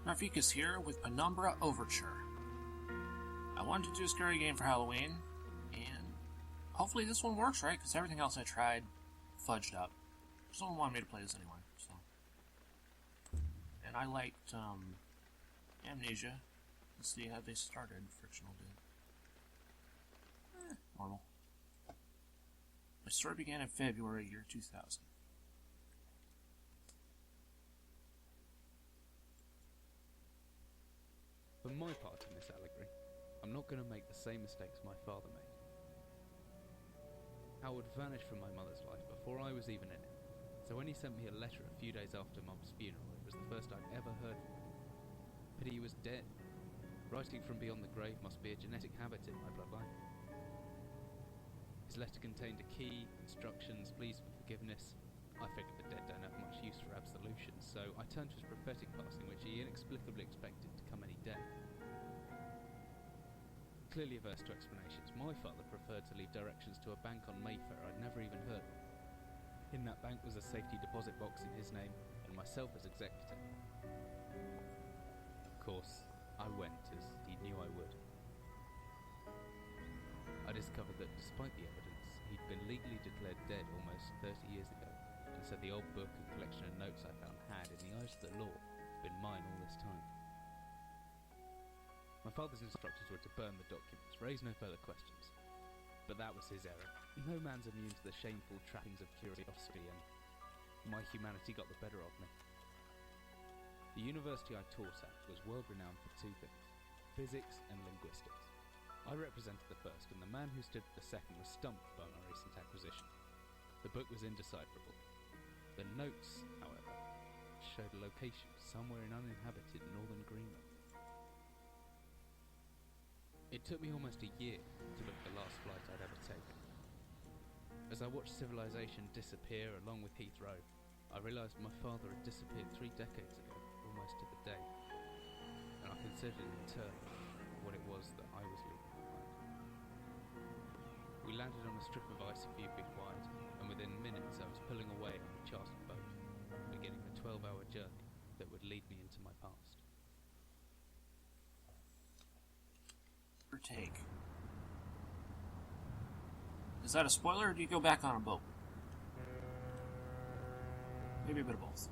Rafika's here with Penumbra Overture. I wanted to do a scary game for Halloween, and hopefully this one works right, because everything else I tried fudged up. Someone wanted me to play this anyway, so. And I liked Amnesia. Let's see how they started. Frictional did. Normal. My story began in February, year 2000. For my part in this allegory, I'm not going to make the same mistakes my father made. Howard vanished from my mother's life before I was even in it, so when he sent me a letter a few days after Mum's funeral, it was the first I'd ever heard from him. But he was dead. Writing from beyond the grave must be a genetic habit in my bloodline. His letter contained a key, instructions, pleas for forgiveness. I figured the dead don't have much use for absolution, so I turned to his prophetic passing, which he inexplicably expected to come any day. Clearly averse to explanations, my father preferred to leave directions to a bank on Mayfair I'd never even heard of. In that bank was a safety deposit box in his name, and myself as executor. Of course, I went, as he knew I would. I discovered that despite the evidence, he'd been legally declared dead almost 30 years ago, and said the old book and collection of notes I found had, in the eyes of the law, been mine all this time. My father's instructions were to burn the documents, raise no further questions. But that was his error. No man's immune to the shameful trappings of curiosity, and my humanity got the better of me. The university I taught at was world-renowned for two things: physics and linguistics. I represented the first, and the man who stood for the second was stumped by my recent acquisition. The book was indecipherable. The notes, however, showed a location somewhere in uninhabited northern Greenland. It took me almost a year to book the last flight I'd ever taken. As I watched civilization disappear along with Heathrow, I realised my father had disappeared 3 decades ago, almost to the day, and I considered in turn what it was that I was leaving behind. We landed on a strip of ice a few feet wide, and within minutes I was pulling away on a chartered boat, beginning the 12-hour journey that would lead me into my past. Take. Is that a spoiler, or do you go back on a boat? Maybe a bit of both.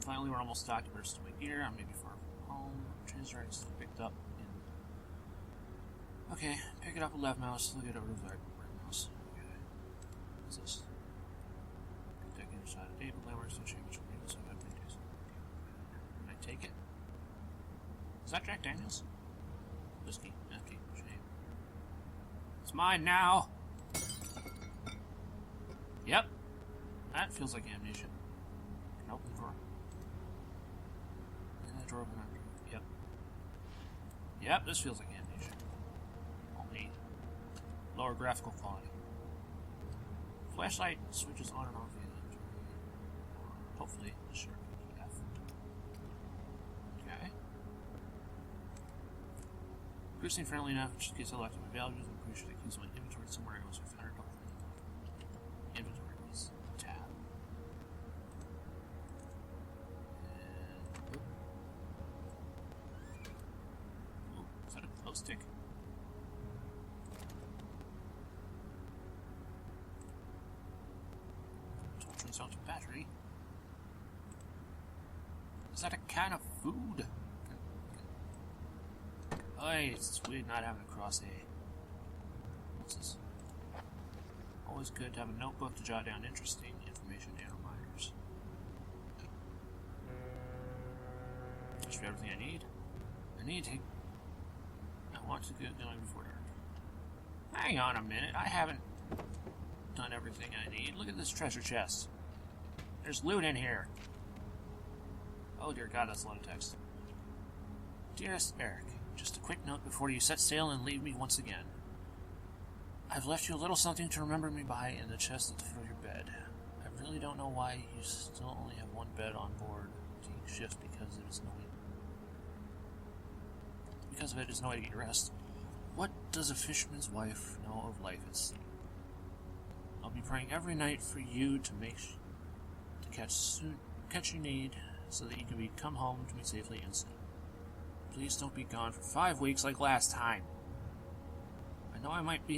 Finally, we're almost docked. We're still my gear. I'm maybe far from home. Train's already still picked up. Okay, pick it up with left mouse. Look at it over the right mouse. Okay. What's this? Contact the other side of the table. Landmarks don't change. So I have to do something. Can I take it? Is that Jack Daniels? Whiskey, empty, shame. It's mine now! Yep. That feels like amnesia. Can open the drawer. And that drawer open. Yep. Yep, this feels like amnesia. Only lower graphical quality. Flashlight switches on and off the inventory. Hopefully, sure. Okay. Group seemed friendly enough, just in case I locked up my values. I'm pretty sure they keep my inventory somewhere else. We found it all. Inventory was tab. And oh, is that a glow stick? Torch out the battery. Is that a can of food? Hey, it's weird not having to cross A. What's this? Always good to have a notebook to jot down interesting information and reminders. Just for everything I want to get going before dark. Hang on a minute, I haven't done everything I need. Look at this treasure chest. There's loot in here. Oh dear God, that's a lot of text. Dearest Eric, just a quick note before you set sail and leave me once again. I've left you a little something to remember me by in the chest at the foot of your bed. I really don't know why you still only have one bed on board each shift because of it is no way to get rest. What does a fisherman's wife know of life at sea? I'll be praying every night for you to catch you need so that you can come home to me safely and soon. Please don't be gone for 5 weeks like last time. I know I might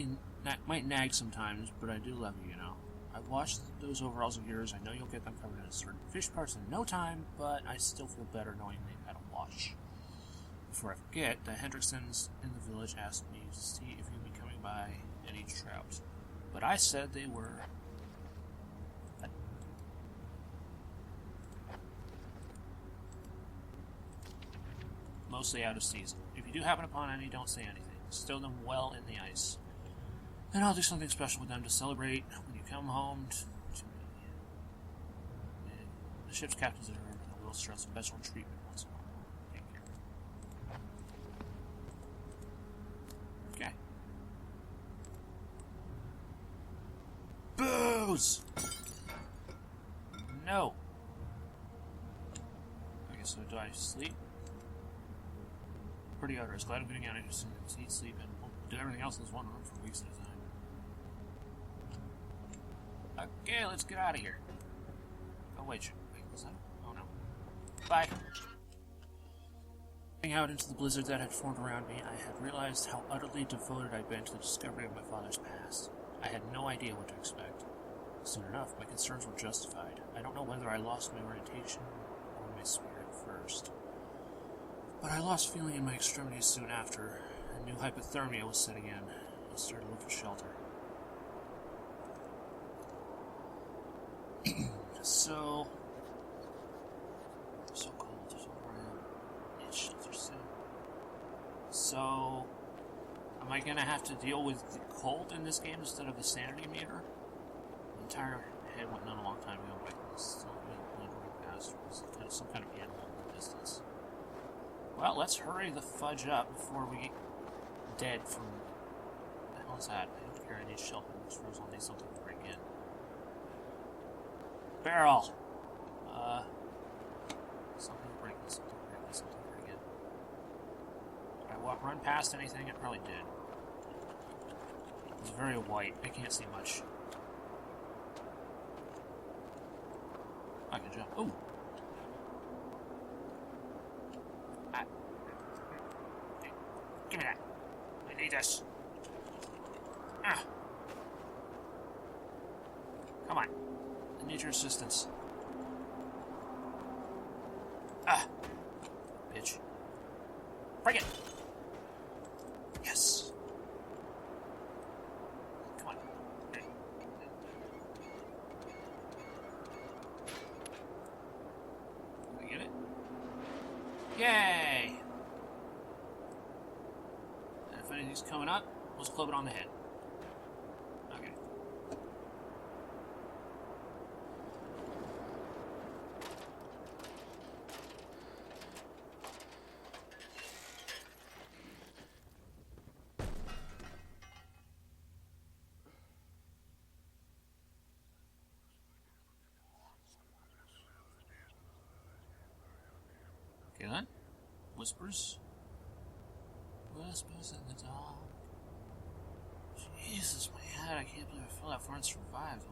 nag sometimes, but I do love you, you know. I've washed those overalls of yours. I know you'll get them covered in certain fish parts in no time, but I still feel better knowing they've had a wash. Before I forget, the Hendricksons in the village asked me to see if you'd be coming by any trout. But I said they were... mostly out of season. If you do happen upon any, don't say anything. Stow them well in the ice. And I'll do something special with them to celebrate when you come home to me. And the ship's captain's in a room, and we'll stress special treatment once in a while. Take care. Okay. Booze! No! Okay, so do I sleep? Pretty odorous. Glad I'm getting out of here soon. Eat, sleep, and do everything else in this one room for weeks at a time. Okay, let's get out of here. Oh, wait, was that? Oh, no. Bye. Getting out into the blizzard that had formed around me, I had realized how utterly devoted I'd been to the discovery of my father's past. I had no idea what to expect. Soon enough, my concerns were justified. I don't know whether I lost my orientation or my spirit first. But I lost feeling in my extremities soon after. A new hypothermia was setting in. I started to look for shelter. So cold. Need shelter soon. So, am I gonna have to deal with the cold in this game instead of the sanity meter? The entire head went numb a long time ago, but I can still remember past. It was kind of some kind of animal in the distance. Well, let's hurry the fudge up before we get dead from... What the hell is that? I don't care, I need shelter. This rose will need something to bring in. Barrel! Something to bring in, something to bring in, something to bring in. Did I run past anything? It probably did. It's very white. I can't see much. I can jump. Ooh! Give me that. I need this. Ah. Come on. I need your assistance. Ah. Bitch. Bring it. Yes. Come on. Hey. Did I get it? Yay! If anything's coming up, let's club it on the head. Okay. Okay then. Whispers. Whispers in the dark. Jesus, my head, I can't believe I fell that far and survived.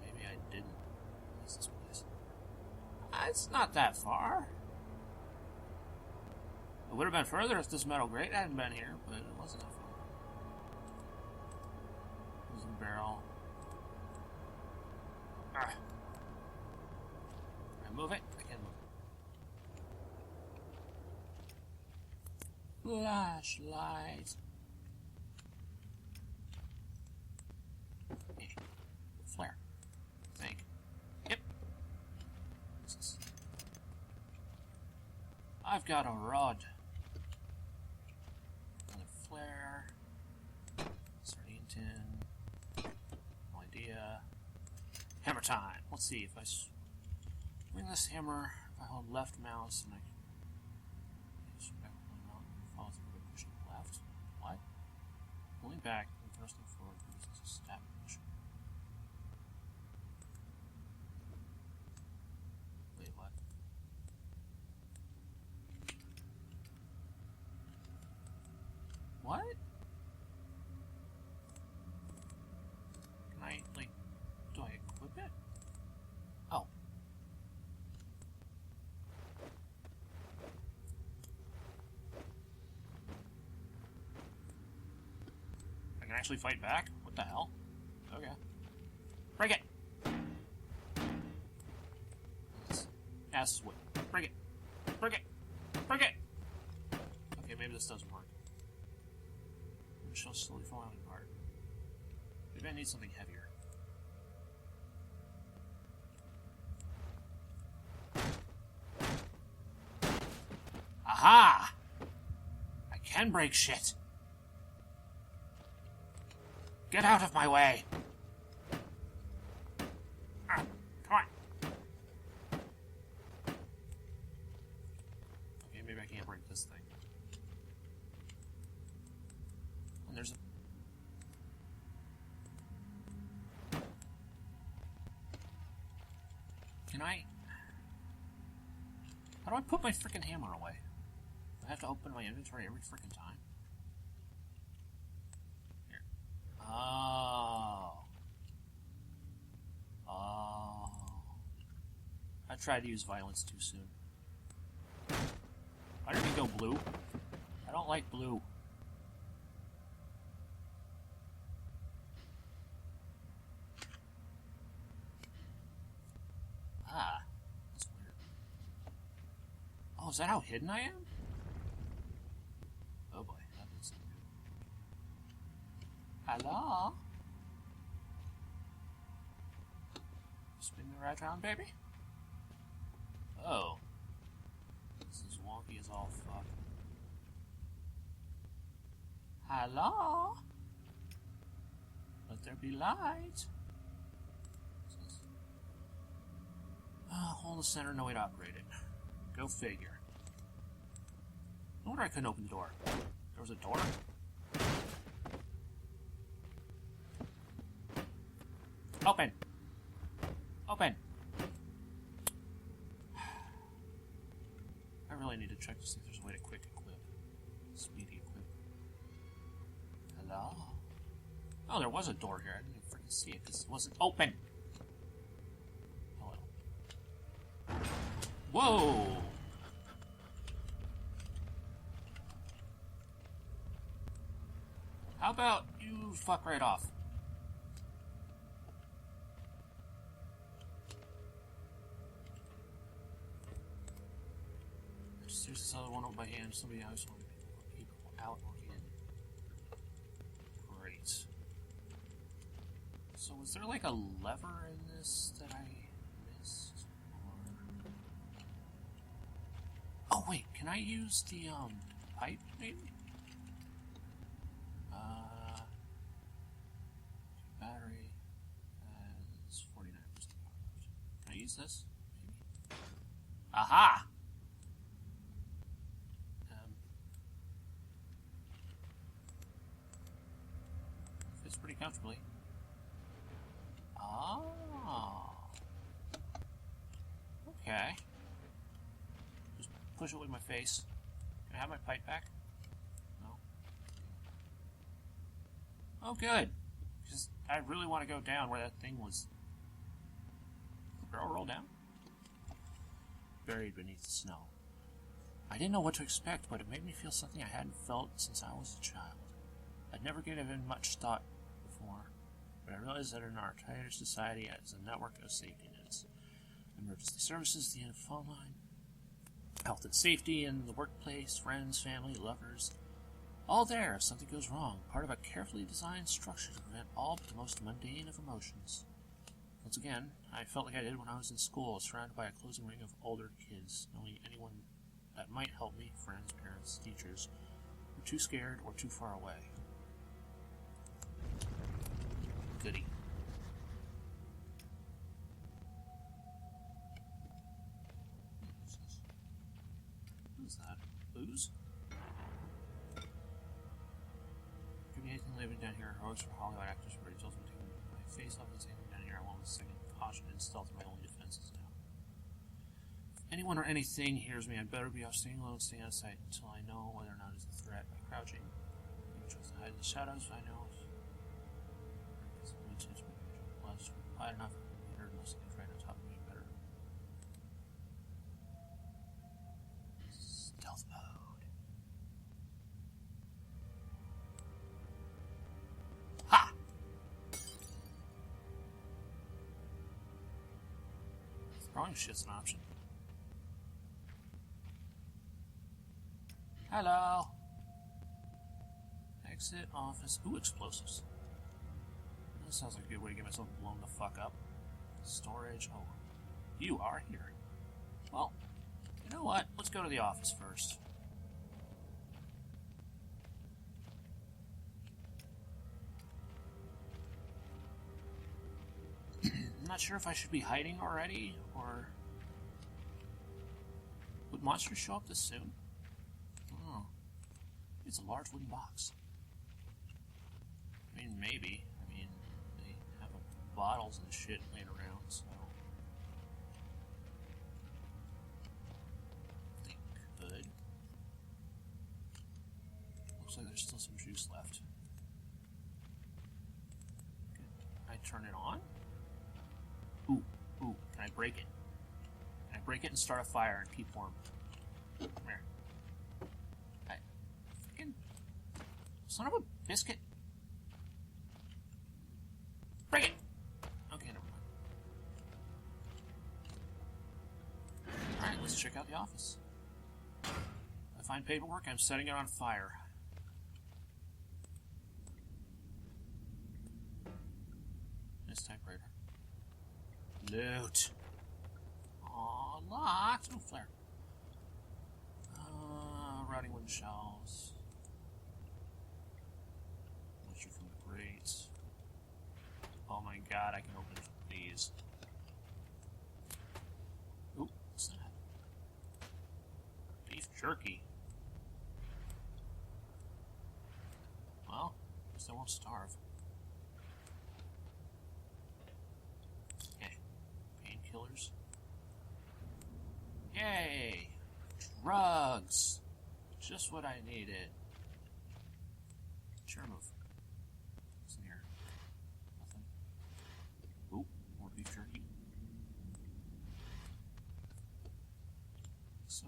Maybe I didn't. What's this place? It's not that far. It would have been further if this metal grate hadn't been here, but it wasn't that far. There's a barrel. Ah. Can I move it? I can move it. Flashlight. Flare. I think. Yep. What's this? I've got a rod. Another flare. Sardine tin. No idea. Hammer time. Let's see if I swing this hammer. If I hold left mouse and I follow through by pushing left. What? Pulling back and thrusting forward uses a stab motion. Wait, what? What? Can I, like, do I equip it? Oh. actually fight back? What the hell? Okay. Break it! Ass is what? Break it! Break it! Break it! Okay, maybe this doesn't work. She'll slowly falling apart. Maybe I need something heavier. Aha! I can break shit. Get out of my way. Come on. Okay, maybe I can't break this thing. And there's a... Can I... How do I put my frickin' hammer away? Do I have to open my inventory every frickin' time? Here. Oh. Oh. I tried to use violence too soon. Why did it go blue? I don't like blue. Ah. That's weird. Oh, is that how hidden I am? Oh boy, that is something good. Hello? Spin the right round, baby? Oh. This is wonky as all fuck. Hello? Let there be light. Hold the center, no way to operate it. Go figure. No wonder I couldn't open the door. There was a door? Open! Open! I really need to check to see if there's a way to quick equip. Speedy equip. Hello? Oh, there was a door here. I didn't even freaking see it because it wasn't open! Hello. Whoa! How about you fuck right off? Just use this other one up by hand. Somebody else want people out or in. Great. So was there like a lever in this that I missed? Or... Oh wait, can I use the pipe maybe? Battery has 49% power left. Can I use this? Maybe. Aha! Fits pretty comfortably. Oh. Okay. Just push it with my face. Can I have my pipe back? No. Oh, good. Because I really want to go down where that thing was. The barrel roll down? Buried beneath the snow. I didn't know what to expect, but it made me feel something I hadn't felt since I was a child. I'd never given much thought before, but I realized that in our entire society as a network of safety nets. Emergency services, the end of the phone line, health and safety in the workplace, friends, family, lovers. All there if something goes wrong, part of a carefully designed structure to prevent all but the most mundane of emotions. Once again, I felt like I did when I was in school, surrounded by a closing ring of older kids, knowing anyone that might help me, friends, parents, teachers, were too scared or too far away. Goody. What's that? Booze? Could be anything living down here. Heroics for Hollywood actors, but it tells me taking my face off and anything down here. I want with second caution and stealth are my only defenses now. If anyone or anything hears me, I'd better be off staying low and staying out of sight until I know whether or not it's a threat by crouching. You trust to hide in the shadows, I know. It's a good chance to be blessed. Quiet enough, heard unless they can try to top me better. Stealth mode. Throwing shit's an option. Hello. Exit office. Ooh, explosives. That sounds like a good way to get myself blown the fuck up. Storage. Oh, you are here. Well, you know what? Let's go to the office first. I'm not sure if I should be hiding already, or... Would monsters show up this soon? Oh. It's a large wooden box. I mean, maybe. I mean, they have bottles and shit laying around, so... They could. Looks like there's still some juice left. Can I turn it on? Ooh, can I break it? Can I break it and start a fire and keep warm? Come here. I freaking son of a biscuit. Break it! Okay, never mind. Alright, let's check out the office. If I find paperwork, I'm setting it on fire. This typewriter. Loot. Aw, locked. Oh, flare. Rotting wooden shelves. Moisture from the grates. Oh my god, I can open these. Ooh, what's that? Beef jerky. Well, I guess I won't starve. Painkillers. Yay! Drugs! Just what I needed. Sure move. What's in here? Nothing. Ooh, more beef jerky. So...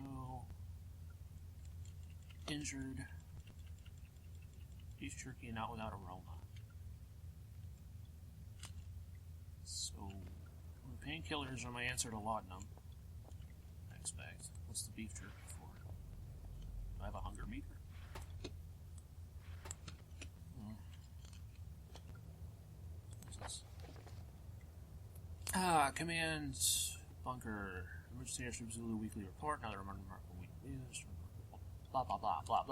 Injured. Beef jerky not without aroma. So... Painkillers are my answer to laudanum. I expect. What's the beef jerky for? Do I have a hunger meter? What's this? Command bunker. Emergency airstrip Zulu weekly report. Another remarkable week. Blah blah blah blah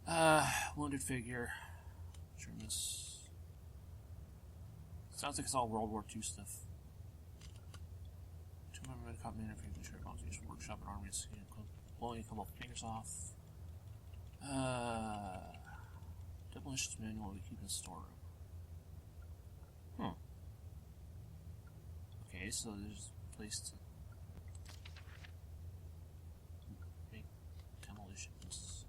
blah. Wounded figure. Sure this. Sounds like it's all World War II stuff. Red cop manufacturing shirt bombs used for workshop and army blowing a couple of fingers off. Demolitions manual we keep in the storeroom. Okay, so there's a place to make demolitions.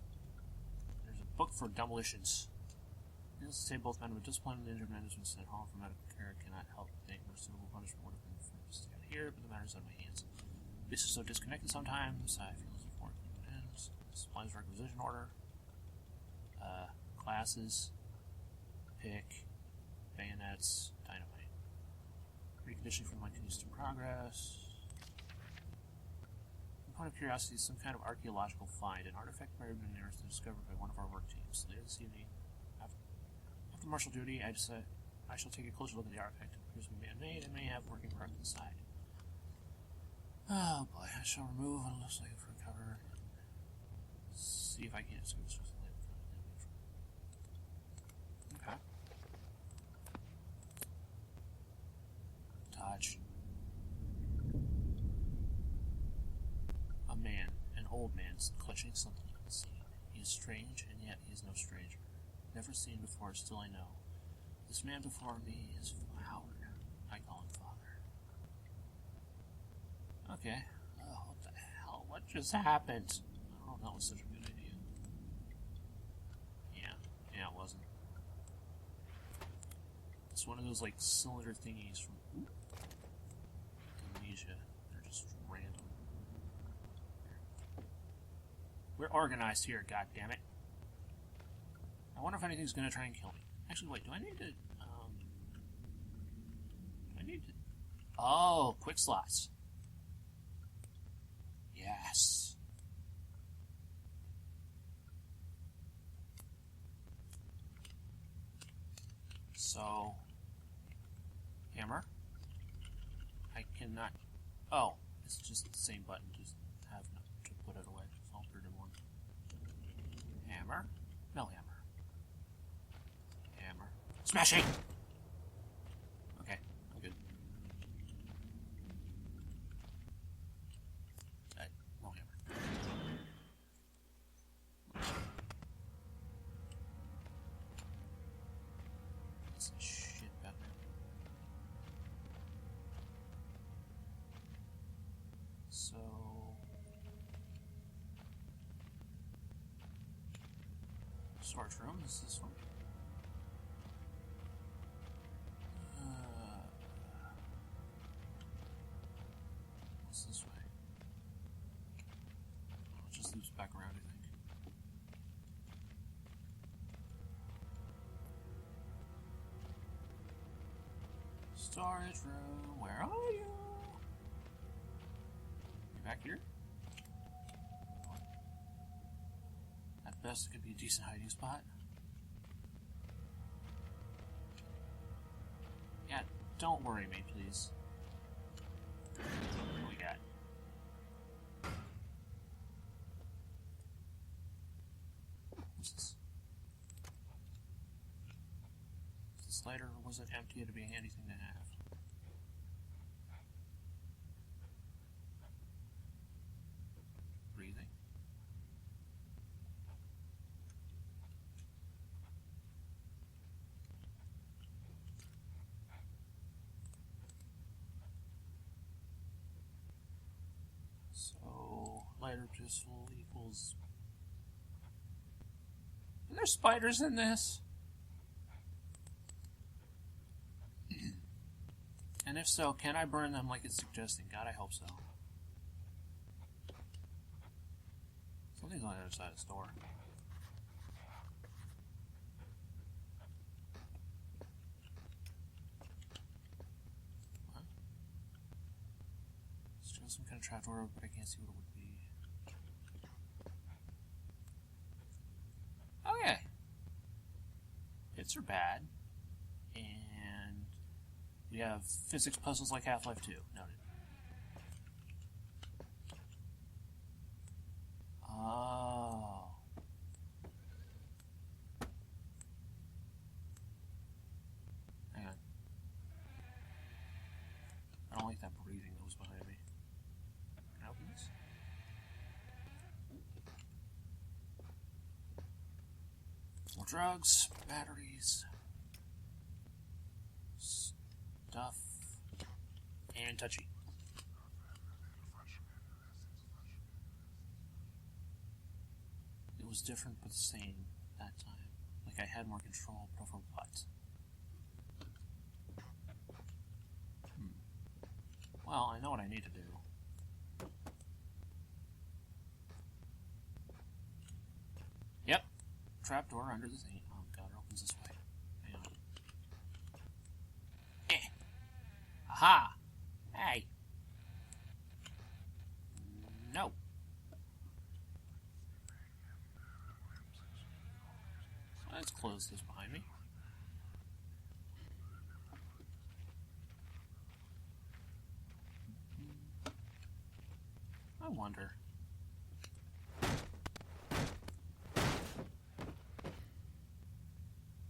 There's a book for demolitions. Needless to say, both men with discipline and injured men has been sent home for medical care. Cannot help think more suitable punishment would have been for me to stay out here, but the matter's out of my hands. This is so disconnected sometimes. I feel as if work ends. Supplies requisition order. Classes. Pick. Bayonets. Dynamite. Reconditioning for my continues to progress. Point of curiosity is some kind of archaeological find. An artifact may have been discovered by one of our work teams. Later this evening, after martial duty, I shall take a closer look at the artifact. It appears to be man-made and may have working parts inside. Oh boy, I shall remove what it looks like for cover. See if I can't screw this with the lid. Okay. Dodge. A man, an old man, clutching something unseen. He is strange, and yet he is no stranger. Never seen before, still I know. This man before me is Howard. I call him Father. Okay. Oh, what the hell? What just happened? Oh, that was such a good idea. Yeah, it wasn't. It's one of those, like, cylinder thingies from Indonesia. They're just random. We're organized here, goddammit. I wonder if anything's gonna try and kill me. Actually, wait, do I need to, Oh, quick slots. Yes. So, hammer. I cannot. Oh, it's just the same button. Just have to put it away. It's all three in one. Hammer. No hammer. Hammer. Smashing! Okay, I'm good. No hammer. That's some shit, Batman. So... storage room, is this one? What's this way? Oh, it just loops back around, I think. Storage room, where are you? You back here? At best, it could be a decent hiding spot. Yeah, don't worry me, please. What do we got? What's this? Is this lighter, or was it empty to be a handy thing to have? Breathing. So, lighter pistol equals... Are there spiders in this? And if so, can I burn them like it's suggesting? God, I hope so. Something's on the other side of the door. What? It's just some kind of trapdoor, but I can't see what it would be. Okay. Hits are bad. And we have physics puzzles like Half-Life 2. Noted. Oh. Hang on. I don't like that breathing that was behind me. Can I open this? More drugs, batteries, stuff, and touchy. It was different but the same that time. Like I had more control, but over what? Well, I know what I need to do. Yep. Trapdoor under the thing. Oh god, it opens this way. Hang on. Eh. Aha! Hey! No. Let's close this behind me. I wonder.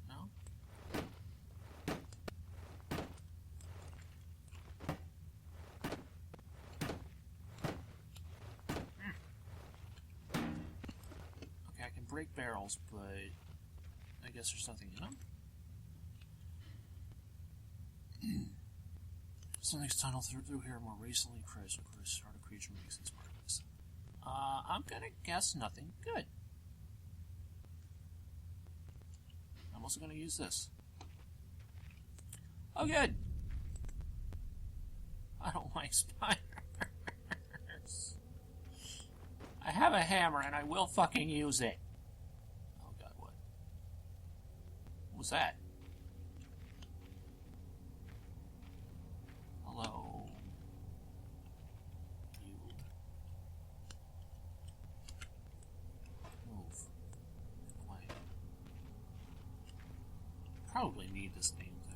No? Okay, I can break barrels, but I guess there's nothing in them. Something's tunneled through here more recently. Christ, start a creature makes these marks. I'm gonna guess nothing good. I'm also gonna use this. Oh, good! I don't like spiders. I have a hammer and I will fucking use it. Oh god, what? What was that? Hello? Probably need this name thing.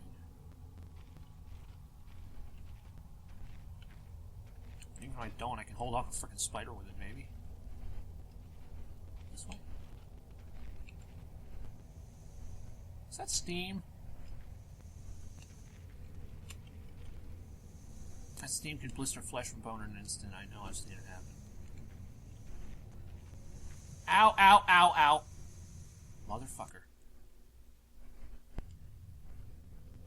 Even if I don't, I can hold off a frickin' spider with it, maybe. This way? Is that steam? That steam could blister flesh from bone in an instant. I know I've seen it happen. Ow, ow, ow, ow. Motherfucker.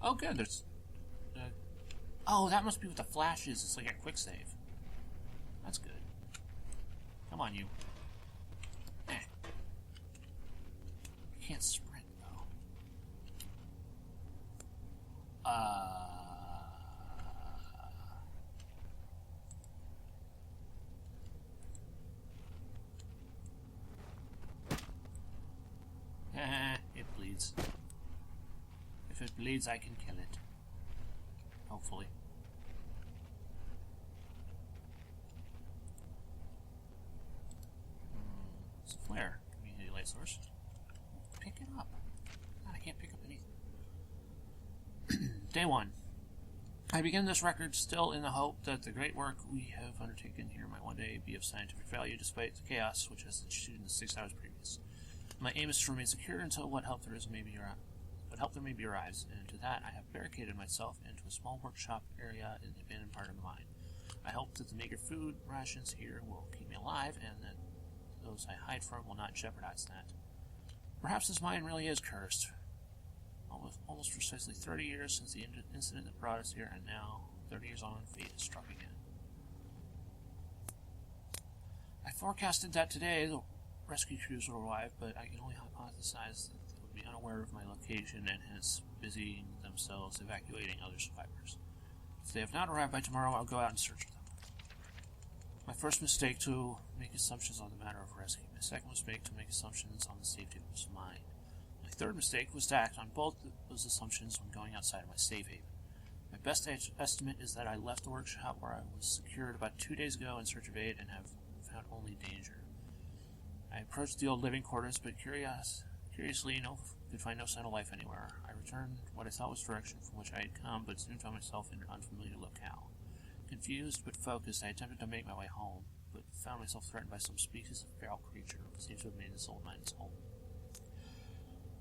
Oh, good. There's... oh, that must be what the flash is. It's like a quick save. That's good. Come on, you. Eh. You can't sprint, though. It bleeds. If it bleeds, I can kill it. Hopefully. It's a flare. Community light source. Pick it up. God, I can't pick up anything. Day 1. I begin this record still in the hope that the great work we have undertaken here might one day be of scientific value despite the chaos which has ensued in the 6 hours previous. My aim is to remain secure until what help there may be arrives, and to that I have barricaded myself into a small workshop area in the abandoned part of the mine. I hope that the meager food rations here will keep me alive, and that those I hide from will not jeopardize that. Perhaps this mine really is cursed. Almost precisely 30 years since the incident that brought us here, and now, 30 years on, fate has struck again. I forecasted that today the rescue crews will arrive, but I can only hypothesize that they would be unaware of my location and hence busying themselves evacuating other survivors. If they have not arrived by tomorrow, I'll go out and search for them. My first mistake to make assumptions on the matter of rescue. My second mistake to make assumptions on the safety of this mine. My third mistake was to act on both those assumptions when going outside of my safe haven. My best estimate is that I left the workshop where I was secured about 2 days ago in search of aid and have found only danger. I approached the old living quarters, but curiously, could find no sign of life anywhere. I returned what I thought was direction from which I had come, but soon found myself in an unfamiliar locale. Confused but focused, I attempted to make my way home, but found myself threatened by some species of feral creature that seems to have made this old mine its home.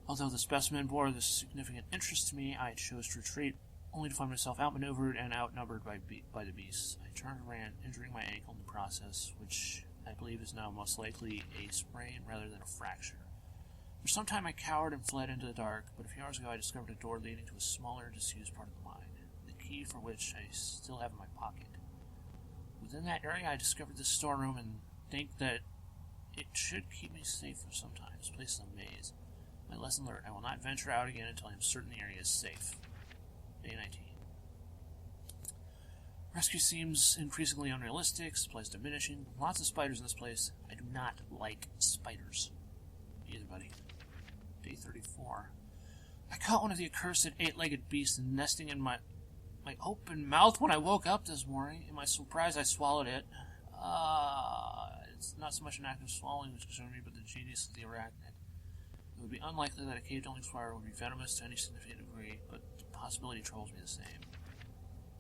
Although the specimen bore this significant interest to me, I chose to retreat, only to find myself outmaneuvered and outnumbered by the beasts. I turned and ran, injuring my ankle in the process, which I believe is now most likely a sprain rather than a fracture. For some time I cowered and fled into the dark, but a few hours ago I discovered a door leading to a smaller, disused part of the mine, the key for which I still have in my pocket. Within that area I discovered this storeroom and think that it should keep me safe for some time. This place is a maze. My lesson learned, I will not venture out again until I am certain the area is safe. Day 19. Rescue seems increasingly unrealistic, supplies diminishing, lots of spiders in this place. I do not like spiders. Either, buddy. Day 34. I caught one of the accursed 8-legged beasts nesting in my open mouth when I woke up this morning. In my surprise, I swallowed it. It's not so much an act of swallowing which concerned me, but the genius of the arachnid. It would be unlikely that a cave-dwelling spider would be venomous to any significant degree, but the possibility troubles me the same.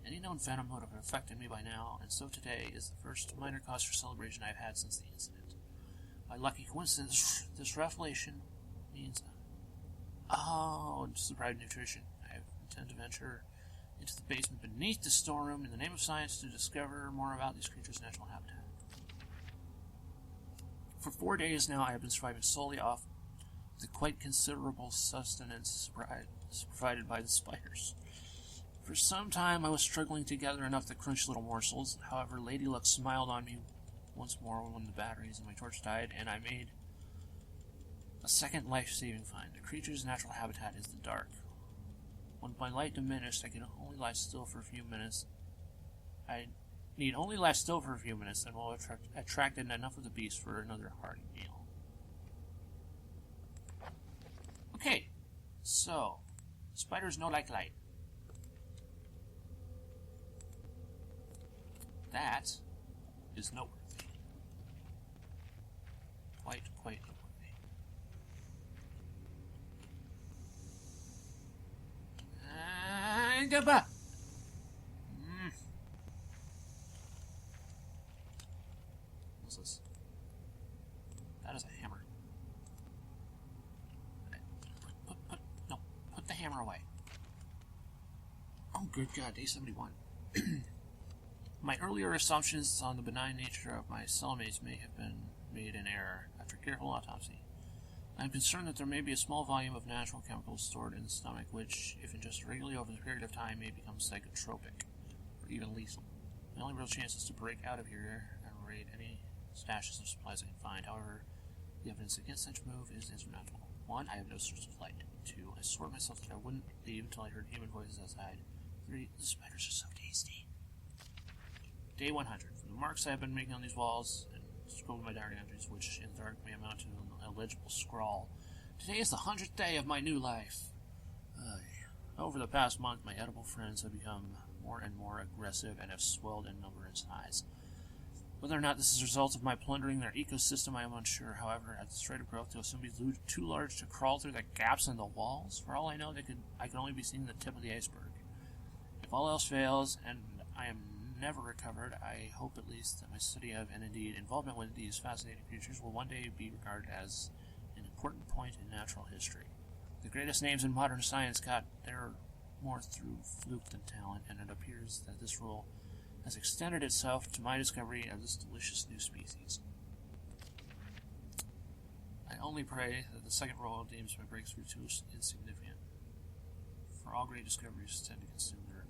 Any known venom would have affected me by now, and so today is the first minor cause for celebration I've had since the incident. By lucky coincidence, this revelation means... oh, it's the pride of nutrition. I intend to venture into the basement beneath the storeroom in the name of science to discover more about these creatures' natural habitat. For 4 days now, I have been surviving solely off the quite considerable sustenance provided by the spiders. For some time, I was struggling to gather enough to crunch little morsels. However, Lady Luck smiled on me once more when the batteries in my torch died, and I made a second life-saving find. The creature's natural habitat is the dark. When my light diminished, I could only lie still for a few minutes. I need only lie still for a few minutes, and will have attracted enough of the beast for another hearty meal. Okay, so, spiders no like light. That is noteworthy. Quite noteworthy. Goopa! What's this? That is a hammer. Put the hammer away. Oh, good God, day 71. My earlier assumptions on the benign nature of my cellmates may have been made in error. After careful autopsy, I am concerned that there may be a small volume of natural chemicals stored in the stomach, which, if ingested regularly over a period of time, may become psychotropic, or even lethal. My only real chance is to break out of here and raid any stashes of supplies I can find. However, the evidence against such a move is insurmountable. 1. I have no source of light. 2. I swore to myself that I wouldn't leave until I heard human voices outside. 3. The spiders are so tasty. Day 100. From the marks I have been making on these walls and scribbled my diary entries, which in the dark may amount to an illegible scrawl. Today is the 100th day of my new life. Over the past month, my edible friends have become more and more aggressive and have swelled in number and size. Whether or not this is a result of my plundering their ecosystem, I am unsure. However, at this rate of growth, they'll soon be too large to crawl through the gaps in the walls. For all I know, I could only be seeing the tip of the iceberg. If all else fails, and I am never recovered, I hope at least that my study of, and indeed involvement with these fascinating creatures, will one day be regarded as an important point in natural history. The greatest names in modern science got there more through fluke than talent, and it appears that this rule has extended itself to my discovery of this delicious new species. I only pray that the second roll deems my breakthrough too insignificant, for all great discoveries tend to consume their adventure.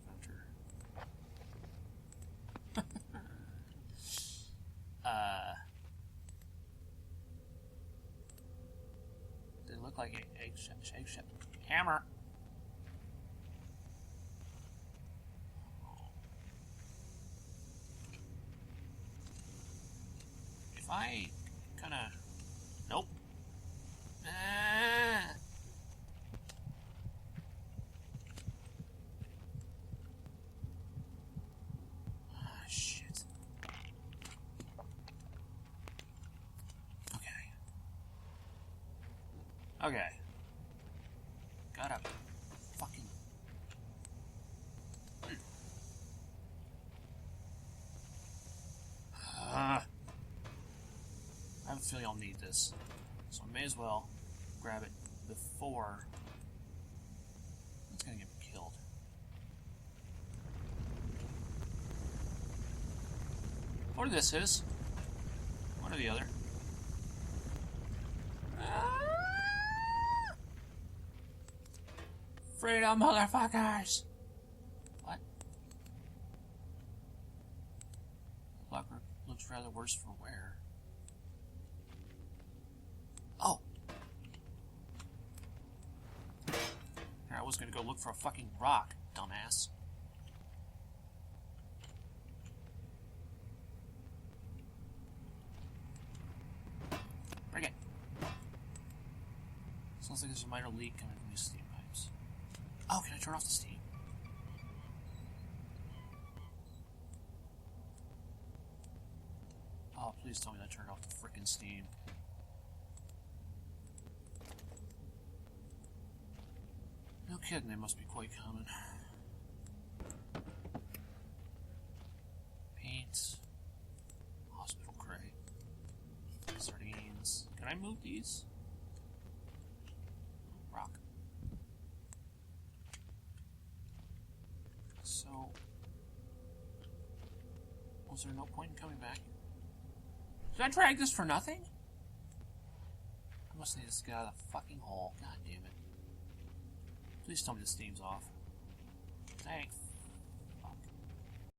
They look like egg shell. Hammer! If I kinda... Nope. Shit. Okay. Gotta fucking... I have a feeling I'll need this, so I may as well grab it before it's gonna get me killed. Or this is. One or the other. Freedom, motherfuckers! What? The luck looks rather worse for wear. Oh! Here, I was gonna go look for a fucking rock, dumbass. Bring it! Sounds like there's a minor leak coming from these steam pipes. Oh, can I turn off the steam? Oh, please tell me that turned off the frickin' steam. No kidding, they must be quite common. Paint. Hospital crate. Sardines. Can I move these? Rock. So... was there no point in coming back? Did I drag this for nothing? I must need to get out of the fucking hole. God damn it. Please tell me the steam's off. Thank